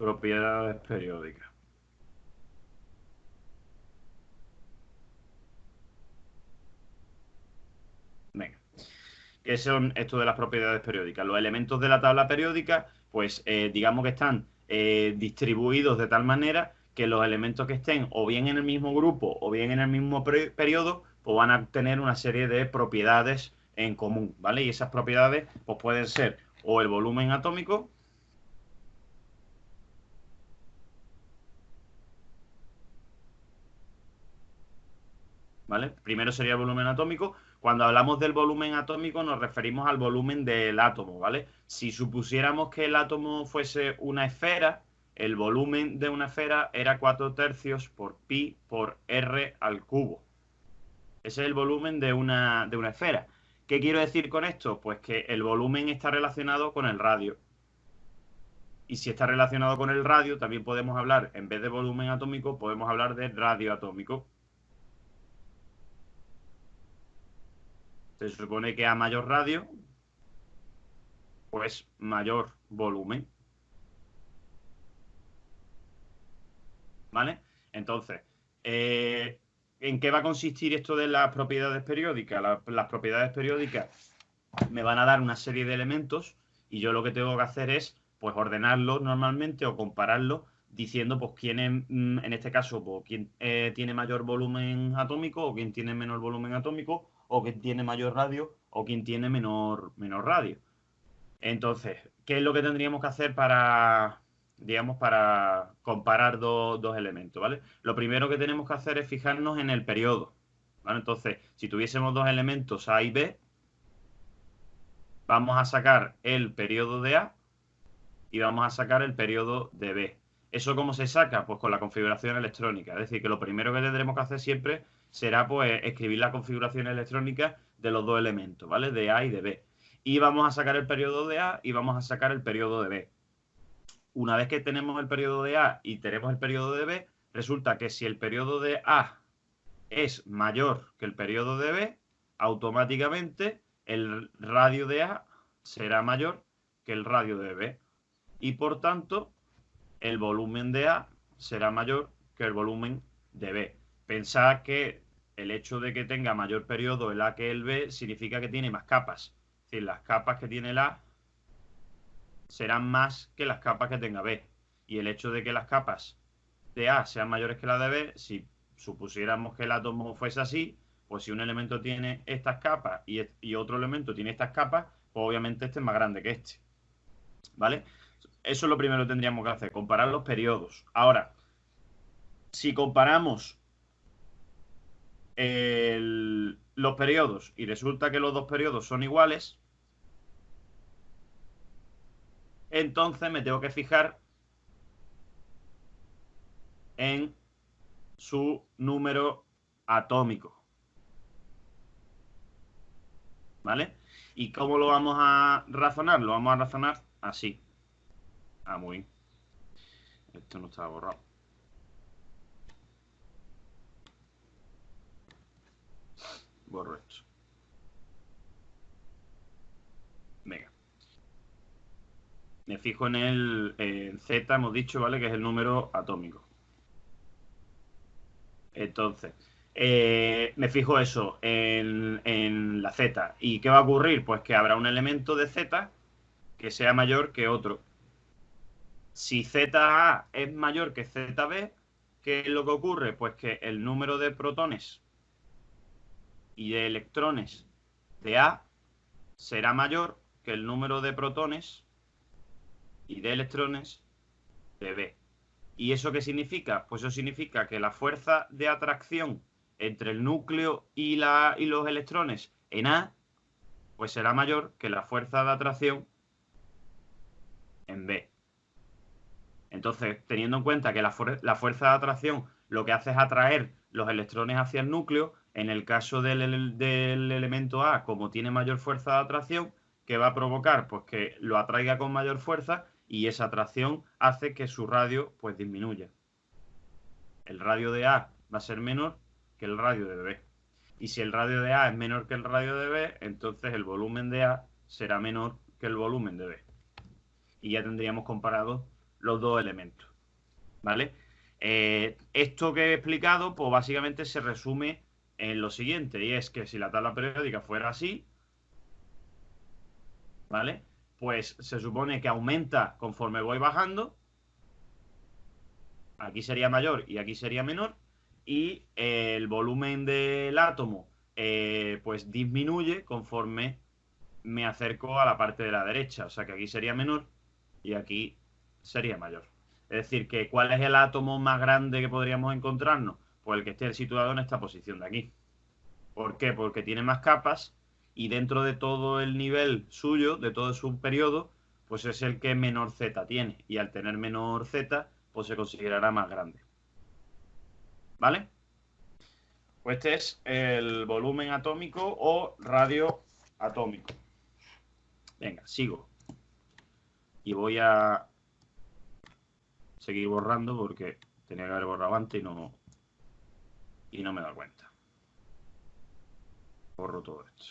Propiedades periódicas. Venga. ¿Qué son esto de las propiedades periódicas? Los elementos de la tabla periódica, pues digamos que están distribuidos de tal manera que los elementos que estén o bien en el mismo grupo o bien en el mismo periodo, pues van a tener una serie de propiedades en común, ¿vale? Y esas propiedades pues pueden ser o el volumen atómico, ¿vale? Primero sería el volumen atómico. Cuando hablamos del volumen atómico nos referimos al volumen del átomo, ¿vale? Si supusiéramos que el átomo fuese una esfera, el volumen de una esfera era 4 tercios por pi por r al cubo. Ese es el volumen de una esfera. ¿Qué quiero decir con esto? Pues que el volumen está relacionado con el radio. Y si está relacionado con el radio, también podemos hablar, en vez de volumen atómico, podemos hablar de radio atómico. Se supone que a mayor radio, pues mayor volumen, ¿vale? Entonces, eh, ¿en qué va a consistir esto de las propiedades periódicas? Las propiedades periódicas me van a dar una serie de elementos y yo lo que tengo que hacer es, pues, ordenarlos normalmente o compararlos diciendo, pues, quién es, en este caso, pues, quién tiene mayor volumen atómico o quién tiene menor volumen atómico o quién tiene mayor radio o quién tiene menor radio. Entonces, ¿qué es lo que tendríamos que hacer para, digamos, para comparar dos elementos, ¿vale? Lo primero que tenemos que hacer es fijarnos en el periodo, ¿vale? Entonces, si tuviésemos dos elementos A y B, vamos a sacar el periodo de A y vamos a sacar el periodo de B. ¿Eso cómo se saca? Pues con la configuración electrónica. Es decir, que lo primero que tendremos que hacer siempre será, pues, escribir la configuración electrónica de los dos elementos, ¿vale? De A y de B. Y vamos a sacar el periodo de A y vamos a sacar el periodo de B. Una vez que tenemos el periodo de A y tenemos el periodo de B, resulta que si el periodo de A es mayor que el periodo de B, automáticamente el radio de A será mayor que el radio de B. Y por tanto, el volumen de A será mayor que el volumen de B. Pensad que el hecho de que tenga mayor periodo el A que el B significa que tiene más capas. Es decir, las capas que tiene el A serán más que las capas que tenga B. Y el hecho de que las capas de A sean mayores que las de B, si supusiéramos que el átomo fuese así, pues si un elemento tiene estas capas y otro elemento tiene estas capas, pues obviamente este es más grande que este. ¿Vale? Eso es lo primero que tendríamos que hacer, comparar los periodos. Ahora, si comparamos los periodos y resulta que los dos periodos son iguales, entonces me tengo que fijar en su número atómico. ¿Vale? ¿Y cómo lo vamos a razonar? Lo vamos a razonar así. Ah, muy bien. Esto no estaba borrado. Borro esto. Venga. Me fijo en el Z, hemos dicho, ¿vale? Que es el número atómico. Entonces, me fijo eso en la Z. ¿Y qué va a ocurrir? Pues que habrá un elemento de Z que sea mayor que otro. Si ZA es mayor que ZB, ¿qué es lo que ocurre? Pues que el número de protones y de electrones de A será mayor que el número de protones y de electrones de B. ¿Y eso qué significa? Pues eso significa que la fuerza de atracción entre el núcleo y los electrones en A, pues será mayor que la fuerza de atracción en B. Entonces, teniendo en cuenta que la fuerza de atracción lo que hace es atraer los electrones hacia el núcleo, en el caso del elemento A, como tiene mayor fuerza de atracción, ¿qué va a provocar? Pues que lo atraiga con mayor fuerza y esa atracción hace que su radio pues disminuya. El radio de A va a ser menor que el radio de B. Y si el radio de A es menor que el radio de B, entonces el volumen de A será menor que el volumen de B. Y ya tendríamos comparado los dos elementos, ¿vale? Esto que he explicado, pues básicamente se resume en lo siguiente, y es que si la tabla periódica fuera así, ¿vale? Pues se supone que aumenta conforme voy bajando, aquí sería mayor y aquí sería menor, y el volumen del átomo pues disminuye conforme me acerco a la parte de la derecha, o sea que aquí sería menor y aquí sería mayor. Es decir, que ¿cuál es el átomo más grande que podríamos encontrarnos? Pues el que esté situado en esta posición de aquí. ¿Por qué? Porque tiene más capas y dentro de todo el nivel suyo, de todo su periodo, pues es el que menor Z tiene. Y al tener menor Z, pues se considerará más grande. ¿Vale? Pues este es el volumen atómico o radio atómico. Venga, sigo. Y voy a seguir borrando porque tenía que haber borrado antes y no me he dado cuenta. Borro todo esto.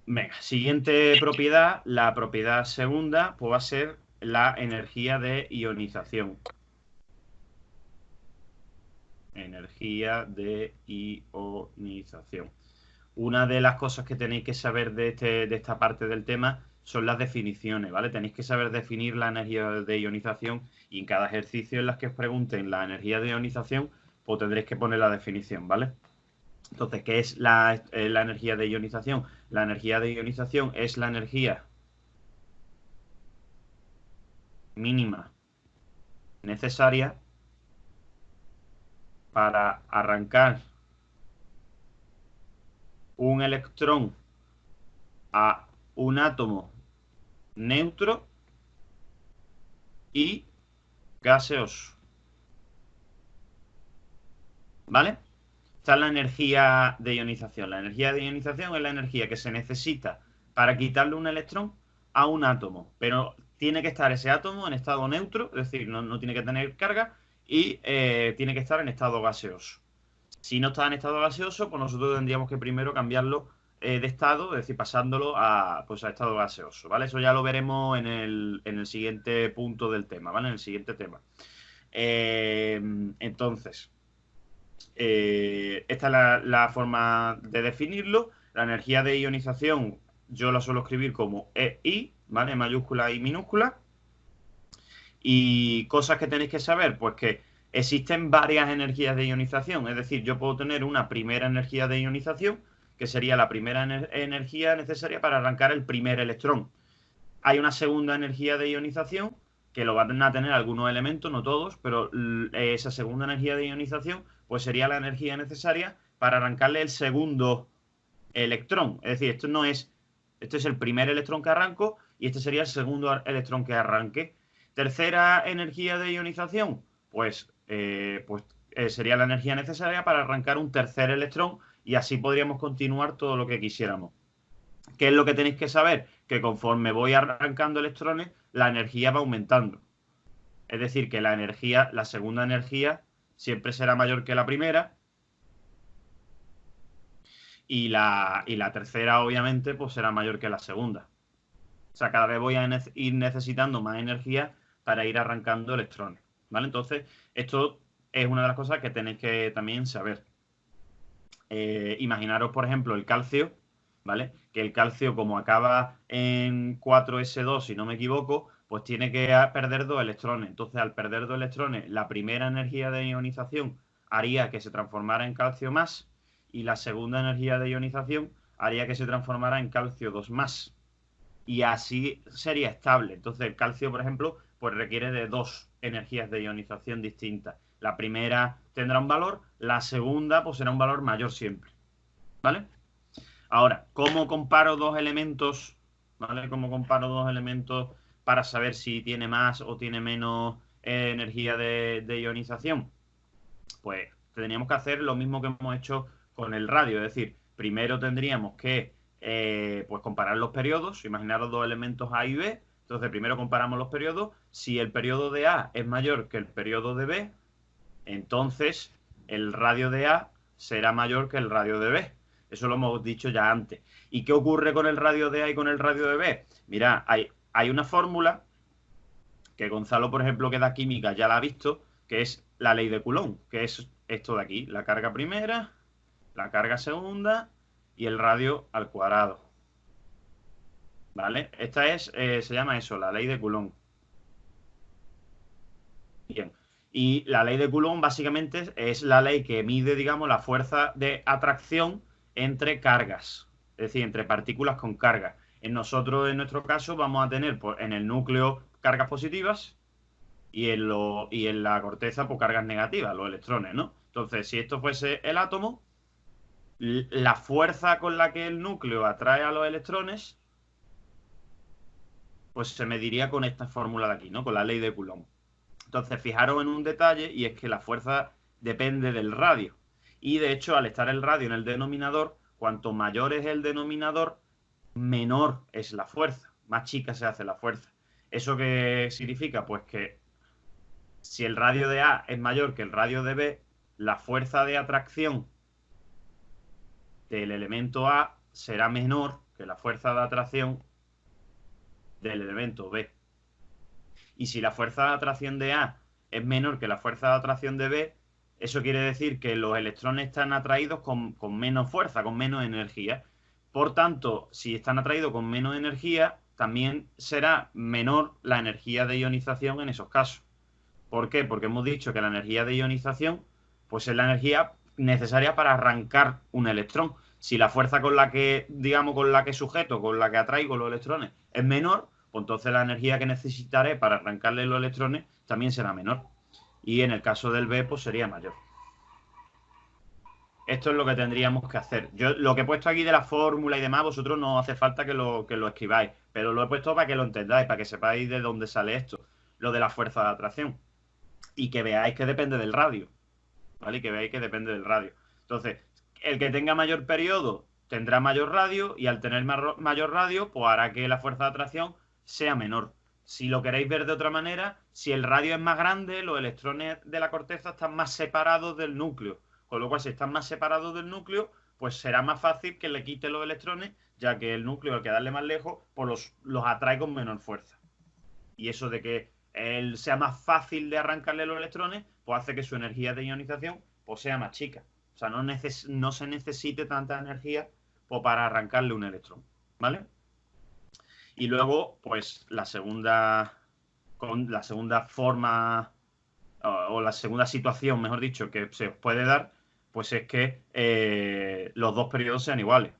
Venga, siguiente propiedad, la propiedad segunda, pues va a ser la energía de ionización. Energía de ionización. Una de las cosas que tenéis que saber de esta parte del tema son las definiciones, ¿vale? Tenéis que saber definir la energía de ionización y en cada ejercicio en las que os pregunten la energía de ionización, pues tendréis que poner la definición, ¿vale? Entonces, ¿qué es la energía de ionización? La energía de ionización es la energía mínima necesaria para arrancar un electrón a un átomo neutro y gaseoso. ¿Vale? Esta es la energía de ionización. La energía de ionización es la energía que se necesita para quitarle un electrón a un átomo, pero tiene que estar ese átomo en estado neutro, es decir, no tiene que tener carga y tiene que estar en estado gaseoso. Si no está en estado gaseoso, pues nosotros tendríamos que primero cambiarlo de estado, es decir, pasándolo pues a estado gaseoso, ¿vale? Eso ya lo veremos en el siguiente punto del tema, ¿vale? En el siguiente tema. Entonces, esta es la forma de definirlo. La energía de ionización yo la suelo escribir como EI, ¿vale? Mayúscula y minúscula. Y cosas que tenéis que saber, pues que existen varias energías de ionización. Es decir, yo puedo tener una primera energía de ionización, que sería la primera energía necesaria para arrancar el primer electrón. Hay una segunda energía de ionización, que lo van a tener algunos elementos, no todos, pero esa segunda energía de ionización, pues sería la energía necesaria para arrancarle el segundo electrón. Es decir, este es el primer electrón que arranco y este sería el segundo electrón que arranque. Tercera energía de ionización, pues sería la energía necesaria para arrancar un tercer electrón y así podríamos continuar todo lo que quisiéramos. ¿Qué es lo que tenéis que saber? Que conforme voy arrancando electrones, la energía va aumentando. Es decir, que la segunda energía siempre será mayor que la primera y la tercera, obviamente, pues será mayor que la segunda. O sea, cada vez voy a ir necesitando más energía para ir arrancando electrones, ¿vale? Entonces, esto es una de las cosas que tenéis que también saber. Imaginaros, por ejemplo, el calcio, ¿vale? Que el calcio, como acaba en 4s2, si no me equivoco, pues tiene que perder 2 electrones. Entonces, al perder 2 electrones, la primera energía de ionización haría que se transformara en calcio más y la segunda energía de ionización haría que se transformara en calcio 2 más. Y así sería estable. Entonces, el calcio, por ejemplo, pues requiere de 2 energías de ionización distintas. La primera tendrá un valor, la segunda pues será un valor mayor siempre. ¿Vale? Ahora, ¿cómo comparo dos elementos? ¿Vale? ¿Cómo comparo dos elementos para saber si tiene más o tiene menos energía de ionización? Pues tendríamos que hacer lo mismo que hemos hecho con el radio. Es decir, primero tendríamos que pues comparar los periodos. Imaginaros dos elementos A y B. Entonces, primero comparamos los periodos. Si el periodo de A es mayor que el periodo de B, entonces el radio de A será mayor que el radio de B. Eso lo hemos dicho ya antes. ¿Y qué ocurre con el radio de A y con el radio de B? Mira, hay una fórmula que Gonzalo, por ejemplo, que da química, ya la ha visto, que es la ley de Coulomb, que es esto de aquí, la carga primera, la carga segunda y el radio al cuadrado. ¿Vale? Esta es, se llama eso, la ley de Coulomb. Bien. Y la ley de Coulomb básicamente es la ley que mide, digamos, la fuerza de atracción entre cargas, es decir, entre partículas con carga. En nuestro caso, vamos a tener pues, en el núcleo cargas positivas y en la corteza pues, cargas negativas, los electrones, ¿no? Entonces, si esto fuese el átomo, la fuerza con la que el núcleo atrae a los electrones, pues se mediría con esta fórmula de aquí, ¿no? Con la ley de Coulomb. Entonces, fijaros en un detalle y es que la fuerza depende del radio. Y de hecho, al estar el radio en el denominador, cuanto mayor es el denominador, menor es la fuerza, más chica se hace la fuerza. ¿Eso qué significa? Pues que si el radio de A es mayor que el radio de B, la fuerza de atracción del elemento A será menor que la fuerza de atracción del elemento B. Y si la fuerza de atracción de A es menor que la fuerza de atracción de B, eso quiere decir que los electrones están atraídos con menos fuerza, con menos energía. Por tanto, si están atraídos con menos energía, también será menor la energía de ionización en esos casos. ¿Por qué? Porque hemos dicho que la energía de ionización pues es la energía necesaria para arrancar un electrón. Si la fuerza con la que, digamos, con la que sujeto, con la que atraigo los electrones es menor, pues entonces la energía que necesitaré para arrancarle los electrones también será menor. Y en el caso del B, pues sería mayor. Esto es lo que tendríamos que hacer. Yo lo que he puesto aquí de la fórmula y demás, vosotros no hace falta que lo escribáis, pero lo he puesto para que lo entendáis, para que sepáis de dónde sale esto, lo de la fuerza de atracción. Y que veáis que depende del radio, ¿vale? Y que veáis que depende del radio. Entonces, el que tenga mayor periodo tendrá mayor radio y al tener mayor radio, pues hará que la fuerza de atracción sea menor. Si lo queréis ver de otra manera, si el radio es más grande, los electrones de la corteza están más separados del núcleo. Con lo cual, si están más separados del núcleo, pues será más fácil que le quite los electrones, ya que el núcleo, al quedarle más lejos, pues los atrae con menor fuerza. Y eso de que él sea más fácil de arrancarle los electrones, pues hace que su energía de ionización pues, sea más chica. O sea, no se necesite tanta energía pues, para arrancarle un electrón. ¿Vale? Y luego, pues, la segunda forma, o la segunda situación, mejor dicho, que se os puede dar, pues es que los dos periodos sean iguales.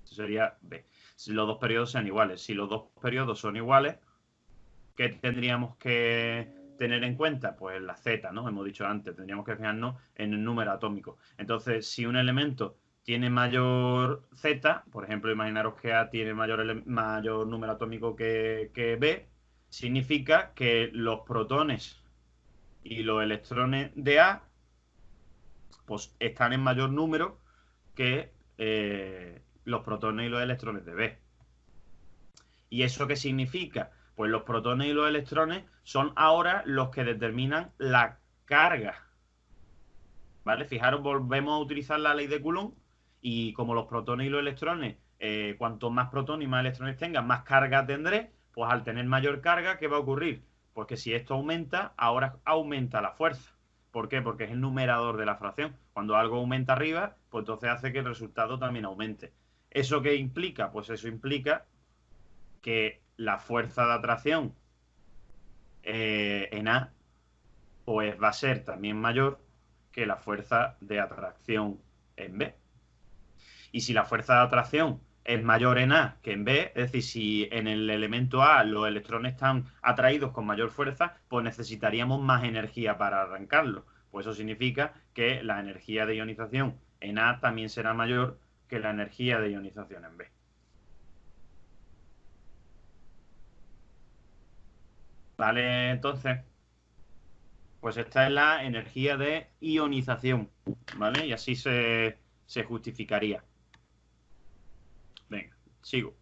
Eso sería B. Si los dos periodos sean iguales. Si los dos periodos son iguales, ¿qué tendríamos que tener en cuenta? Pues la Z, ¿no? Hemos dicho antes, tendríamos que fijarnos en el número atómico. Entonces, si un elemento tiene mayor Z, por ejemplo, imaginaros que A tiene mayor número atómico que B, significa que los protones y los electrones de A pues están en mayor número que los protones y los electrones de B. ¿Y eso qué significa? Pues los protones y los electrones son ahora los que determinan la carga. ¿Vale? Fijaros, volvemos a utilizar la ley de Coulomb y como los protones y los electrones, cuanto más protones y más electrones tengan, más carga tendré, pues al tener mayor carga, ¿qué va a ocurrir? Pues que si esto aumenta, ahora aumenta la fuerza. ¿Por qué? Porque es el numerador de la fracción. Cuando algo aumenta arriba, pues entonces hace que el resultado también aumente. ¿Eso qué implica? Pues eso implica que la fuerza de atracción en A pues va a ser también mayor que la fuerza de atracción en B. Y si la fuerza de atracción es mayor en A que en B, es decir, si en el elemento A los electrones están atraídos con mayor fuerza, pues necesitaríamos más energía para arrancarlo. Pues eso significa que la energía de ionización en A también será mayor que la energía de ionización en B. Vale, entonces, pues esta es la energía de ionización, ¿vale? Y así se justificaría. Venga, sigo.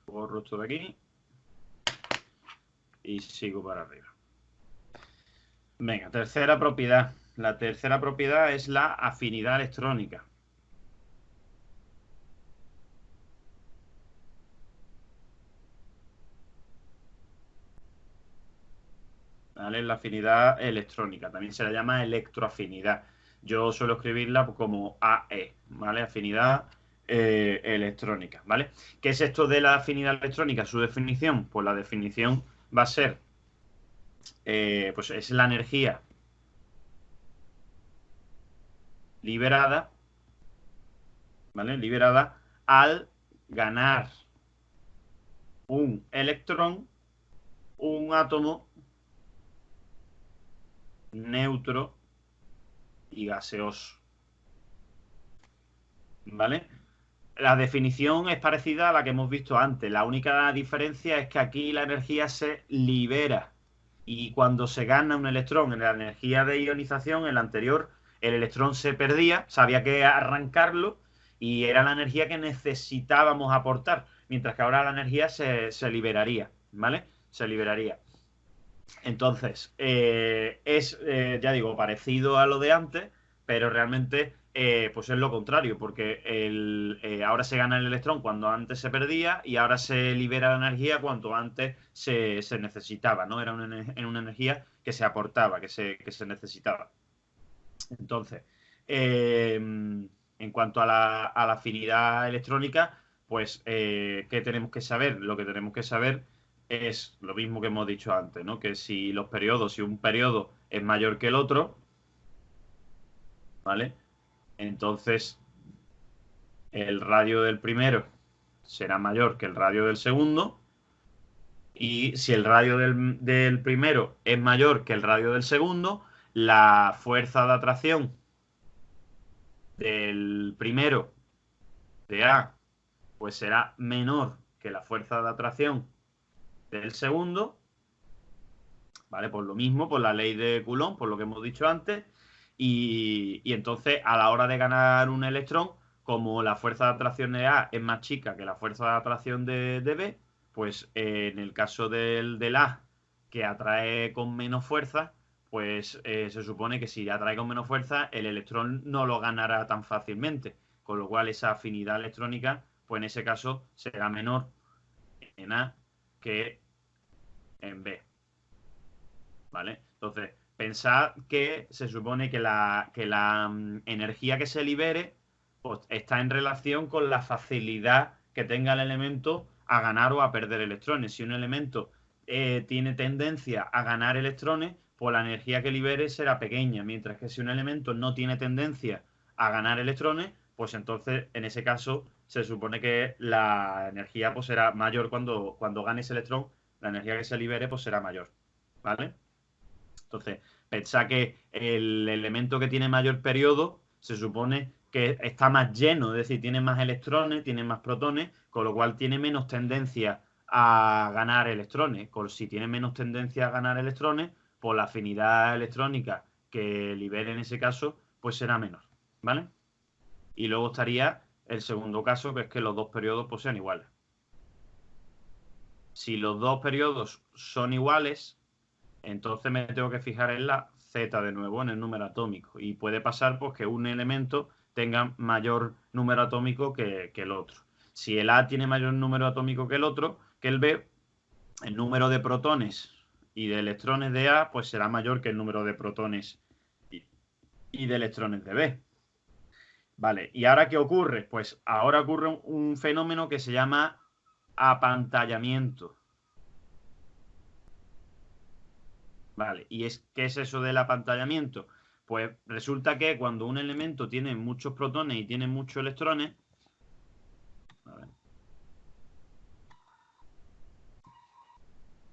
Borro esto de aquí y sigo para arriba. Venga, tercera propiedad. La tercera propiedad es la afinidad electrónica. ¿vale? La afinidad electrónica. También se la llama electroafinidad. Yo suelo escribirla como AE, ¿vale? Afinidad electrónica, ¿vale? ¿Qué es esto de la afinidad electrónica? Su definición, pues la definición va a ser, pues es la energía liberada, ¿vale? Liberada al ganar un electrón, un átomo neutro y gaseoso, ¿vale? La definición es parecida a la que hemos visto antes. La única diferencia es que aquí la energía se libera. Y cuando se gana un electrón en la energía de ionización, en la anterior, el electrón se perdía, había que arrancarlo y era la energía que necesitábamos aportar. Mientras que ahora la energía se liberaría, ¿vale? Se liberaría. Entonces, ya digo, parecido a lo de antes, pero realmente pues es lo contrario, porque ahora se gana el electrón cuando antes se perdía y ahora se libera la energía cuando antes se necesitaba, ¿no? Era una energía que se aportaba, que se necesitaba. Entonces, en cuanto a la afinidad electrónica, pues, ¿qué tenemos que saber? Lo que tenemos que saber es lo mismo que hemos dicho antes, ¿no? Que si un periodo es mayor que el otro, ¿vale? Entonces, el radio del primero será mayor que el radio del segundo. Y si el radio del primero es mayor que el radio del segundo, la fuerza de atracción del primero de A pues será menor que la fuerza de atracción del segundo, ¿vale? Por lo mismo, por la ley de Coulomb, por lo que hemos dicho antes, y entonces a la hora de ganar un electrón, como la fuerza de atracción de A es más chica que la fuerza de atracción de B, pues en el caso del A, que atrae con menos fuerza, pues se supone que si atrae con menos fuerza, el electrón no lo ganará tan fácilmente, con lo cual esa afinidad electrónica, pues en ese caso será menor en A que en B, ¿vale? Entonces, pensad que se supone que la energía que se libere pues, está en relación con la facilidad que tenga el elemento a ganar o a perder electrones. Si un elemento tiene tendencia a ganar electrones, pues la energía que libere será pequeña, mientras que si un elemento no tiene tendencia a ganar electrones, pues entonces en ese caso se supone que la energía pues, será mayor cuando gane ese electrón, la energía que se libere pues será mayor, ¿vale? Entonces, pensá que el elemento que tiene mayor periodo se supone que está más lleno, es decir, tiene más electrones, tiene más protones, con lo cual tiene menos tendencia a ganar electrones. Si tiene menos tendencia a ganar electrones, pues la afinidad electrónica que libere en ese caso, pues será menor, ¿vale? Y luego estaría el segundo caso, que es que los dos periodos pues, sean iguales. Si los dos periodos son iguales, entonces me tengo que fijar en la Z de nuevo, en el número atómico. Y puede pasar pues, que un elemento tenga mayor número atómico que el otro. Si el A tiene mayor número atómico que el otro, que el B, el número de protones y de electrones de A pues será mayor que el número de protones y de electrones de B. Vale, ¿y ahora qué ocurre? Pues ahora ocurre un fenómeno que se llama apantallamiento. Vale, ¿qué es eso del apantallamiento? Pues resulta que cuando un elemento tiene muchos protones y tiene muchos electrones, a ver,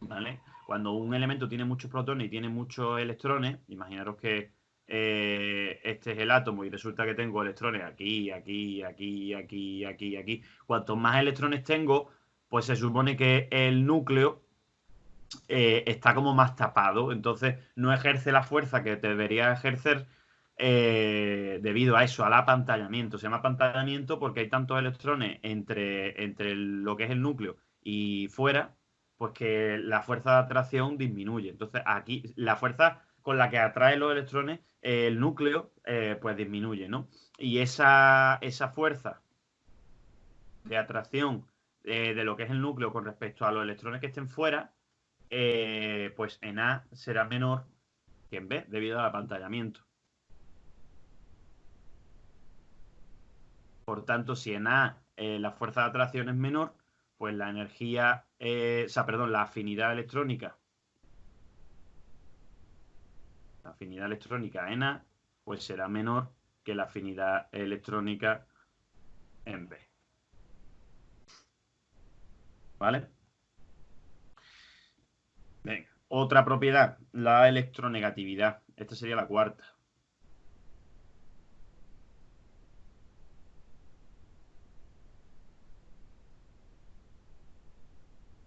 ¿vale? Cuando un elemento tiene muchos protones y tiene muchos electrones, imaginaros que este es el átomo y resulta que tengo electrones aquí, aquí, aquí, aquí, aquí, aquí. Cuantos más electrones tengo, pues se supone que el núcleo está como más tapado, entonces no ejerce la fuerza que debería ejercer debido a eso, al apantallamiento. Se llama apantallamiento porque hay tantos electrones entre lo que es el núcleo y fuera, pues que la fuerza de atracción disminuye. Entonces aquí la fuerza con la que atrae los electrones, el núcleo, pues disminuye, ¿no? Y esa fuerza de atracción de lo que es el núcleo con respecto a los electrones que estén fuera, pues en A será menor que en B debido al apantallamiento. Por tanto, si en A la fuerza de atracción es menor, pues la energía, la afinidad electrónica en A, pues será menor que la afinidad electrónica en B. ¿Vale? Venga. Otra propiedad, la electronegatividad. Esta sería la cuarta.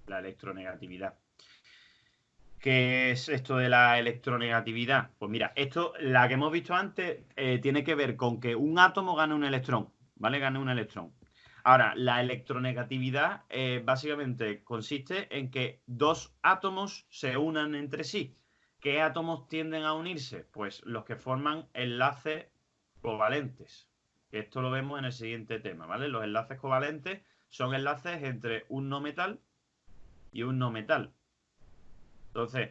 La electronegatividad. ¿Qué es esto de la electronegatividad? Pues mira, esto, la que hemos visto antes, tiene que ver con que un átomo gane un electrón, ¿vale? Gane un electrón. Ahora, la electronegatividad básicamente consiste en que dos átomos se unan entre sí. ¿Qué átomos tienden a unirse? Pues los que forman enlaces covalentes. Esto lo vemos en el siguiente tema, ¿vale? Los enlaces covalentes son enlaces entre un no metal y un no metal. Entonces,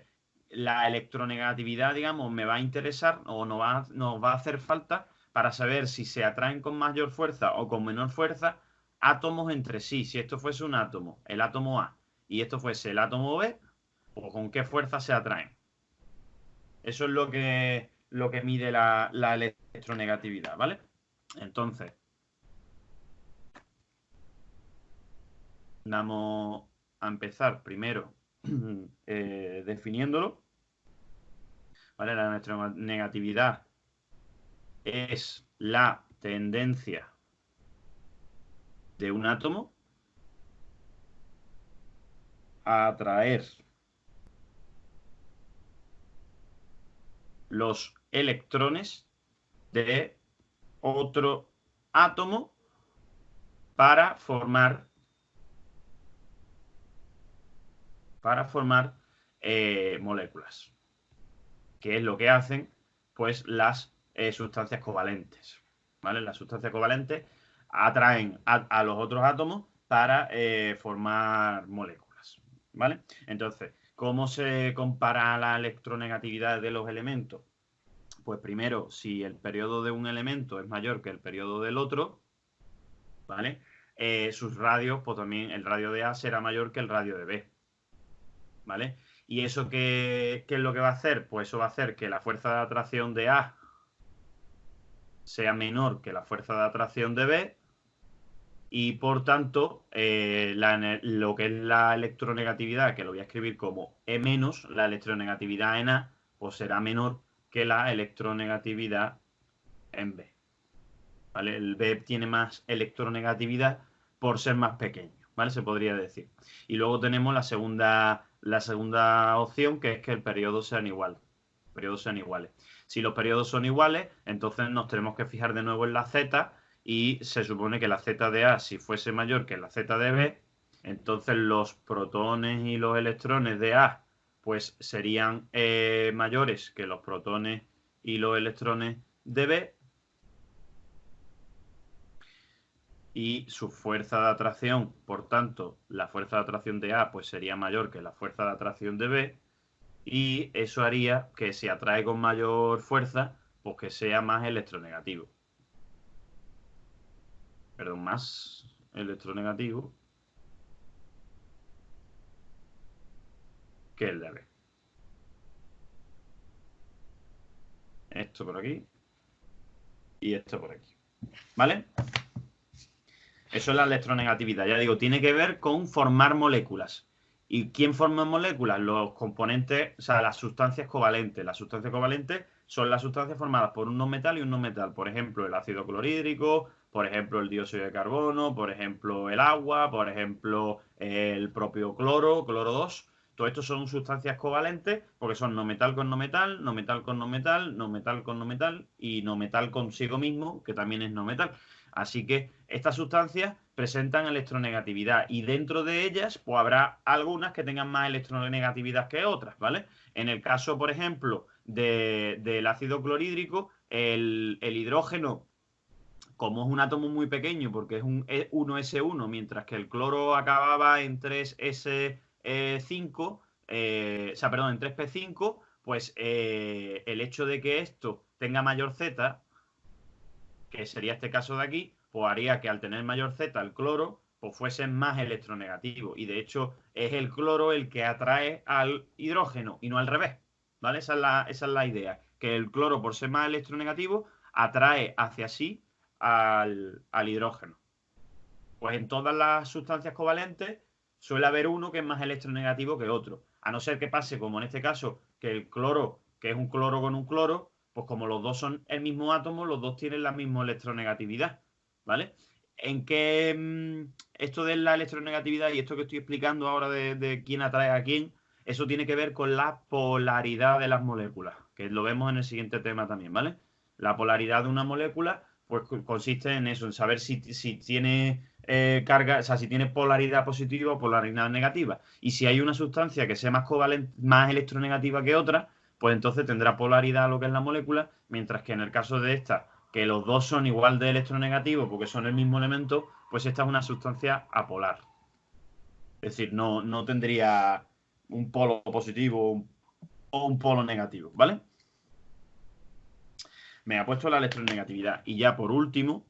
la electronegatividad, digamos, me va a interesar o nos va a hacer falta para saber si se atraen con mayor fuerza o con menor fuerza átomos entre sí. Si esto fuese un átomo, el átomo A, y esto fuese el átomo B, o con qué fuerza se atraen. Eso es lo que mide la electronegatividad, ¿vale? Entonces, vamos a empezar primero definiéndolo, ¿vale? La electronegatividad es la tendencia de un átomo a atraer los electrones de otro átomo para formar, moléculas, que es lo que hacen pues las sustancias covalentes, ¿vale? Las sustancias covalentes atraen a los otros átomos para formar moléculas, ¿vale? Entonces, ¿cómo se compara la electronegatividad de los elementos? Pues primero, si el periodo de un elemento es mayor que el periodo del otro, ¿vale? Sus radios, pues también el radio de A será mayor que el radio de B, ¿vale? ¿Y eso qué es lo que va a hacer? Pues eso va a hacer que la fuerza de atracción de A sea menor que la fuerza de atracción de B y por tanto lo que es la electronegatividad, que lo voy a escribir como E menos, la electronegatividad en A, pues será menor que la electronegatividad en B. ¿Vale? El B tiene más electronegatividad por ser más pequeño, ¿vale? Se podría decir. Y luego tenemos la segunda opción, que es que el periodo sean iguales. Periodos sean iguales. Si los periodos son iguales, entonces nos tenemos que fijar de nuevo en la Z y se supone que la Z de A, si fuese mayor que la Z de B, entonces los protones y los electrones de A pues serían mayores que los protones y los electrones de B y su fuerza de atracción, por tanto, la fuerza de atracción de A pues sería mayor que la fuerza de atracción de B y eso haría que si atrae con mayor fuerza, pues que sea más electronegativo. Perdón, más electronegativo que el de B. Esto por aquí y esto por aquí. ¿Vale? Eso es la electronegatividad. Ya digo, tiene que ver con formar moléculas. ¿Y quién forma moléculas? Los componentes, o sea, las sustancias covalentes. Las sustancias covalentes son las sustancias formadas por un no metal y un no metal. Por ejemplo, el ácido clorhídrico, por ejemplo, el dióxido de carbono, por ejemplo, el agua, por ejemplo, el propio cloro 2. Todo esto son sustancias covalentes porque son no metal con no metal, no metal con no metal, no metal con no metal y no metal consigo mismo, que también es no metal. Así que estas sustancias presentan electronegatividad y dentro de ellas pues habrá algunas que tengan más electronegatividad que otras, ¿vale? En el caso, por ejemplo, del ácido clorhídrico, el hidrógeno, como es un átomo muy pequeño, porque es un 1s1, mientras que el cloro acababa en 3s5, en 3p5, pues el hecho de que esto tenga mayor Z, que sería este caso de aquí, pues haría que al tener mayor Z el cloro, pues fuese más electronegativo. Y de hecho es el cloro el que atrae al hidrógeno y no al revés, ¿vale? Esa es la idea, que el cloro por ser más electronegativo atrae hacia sí al hidrógeno. Pues en todas las sustancias covalentes suele haber uno que es más electronegativo que otro. A no ser que pase, como en este caso, que el cloro, que es un cloro con un cloro, pues como los dos son el mismo átomo, los dos tienen la misma electronegatividad, ¿vale? En qué esto de la electronegatividad y esto que estoy explicando ahora de quién atrae a quién, eso tiene que ver con la polaridad de las moléculas, que lo vemos en el siguiente tema también, ¿vale? La polaridad de una molécula, pues consiste en eso, en saber si tiene carga, o sea, si tiene polaridad positiva o polaridad negativa. Y si hay una sustancia que sea más covalente, más electronegativa que otra, pues entonces tendrá polaridad a lo que es la molécula, mientras que en el caso de esta, que los dos son igual de electronegativos porque son el mismo elemento, pues esta es una sustancia apolar. Es decir, no tendría un polo positivo o un polo negativo, ¿vale? Me ha puesto la electronegatividad. Y ya por último,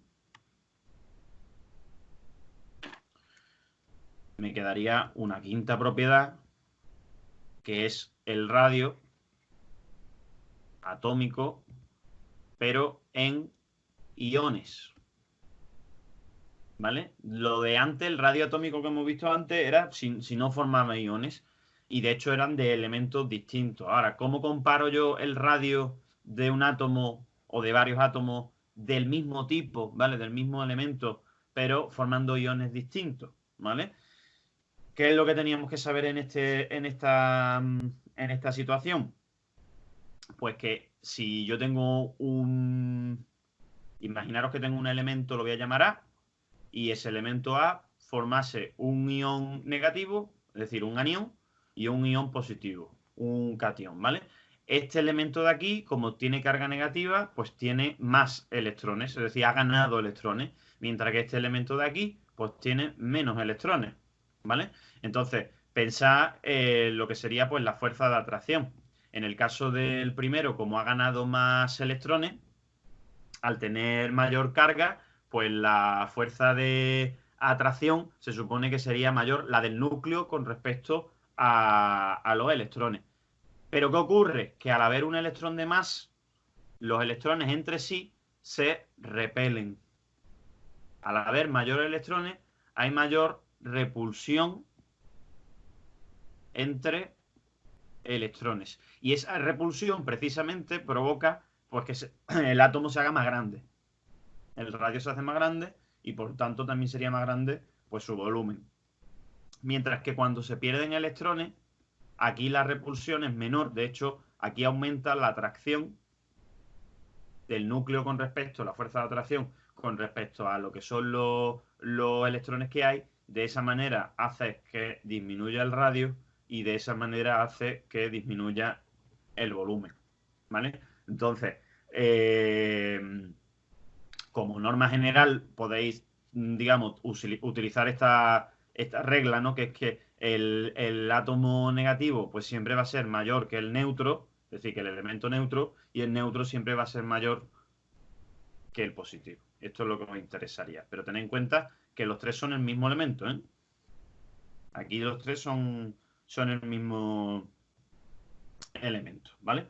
me quedaría una quinta propiedad, que es el radio atómico, pero en iones. ¿Vale? Lo de antes, el radio atómico que hemos visto antes, era si no formaba iones. Y de hecho eran de elementos distintos. Ahora, ¿cómo comparo yo el radio de un átomo o de varios átomos del mismo tipo, ¿vale? Del mismo elemento, pero formando iones distintos, ¿vale? ¿Qué es lo que teníamos que saber en esta situación? Pues que si yo tengo imaginaros que tengo un elemento, lo voy a llamar A, y ese elemento A formase un ion negativo, es decir, un anión, y un ion positivo, un catión, ¿vale? Este elemento de aquí, como tiene carga negativa, pues tiene más electrones, es decir, ha ganado electrones, mientras que este elemento de aquí, pues tiene menos electrones, ¿vale? Entonces, pensad lo que sería pues la fuerza de atracción. En el caso del primero, como ha ganado más electrones, al tener mayor carga, pues la fuerza de atracción se supone que sería mayor la del núcleo con respecto a los electrones. Pero ¿qué ocurre? Que al haber un electrón de más, los electrones entre sí se repelen. Al haber mayores electrones, hay mayor repulsión entre electrones. Y esa repulsión precisamente provoca pues, que el átomo se haga más grande. El radio se hace más grande y por tanto también sería más grande pues su volumen. Mientras que cuando se pierden electrones, aquí la repulsión es menor. De hecho, aquí aumenta la atracción del núcleo con respecto a la fuerza de atracción con respecto a lo que son los electrones que hay. De esa manera hace que disminuya el radio y de esa manera hace que disminuya el volumen. ¿Vale? Entonces, como norma general podéis, digamos, utilizar esta regla, ¿no? Que es que el átomo negativo pues siempre va a ser mayor que el neutro, es decir, que el elemento neutro, y el neutro siempre va a ser mayor que el positivo. Esto es lo que nos interesaría. Pero tened en cuenta que los tres son el mismo elemento, ¿eh? Aquí los tres son el mismo elemento, ¿vale?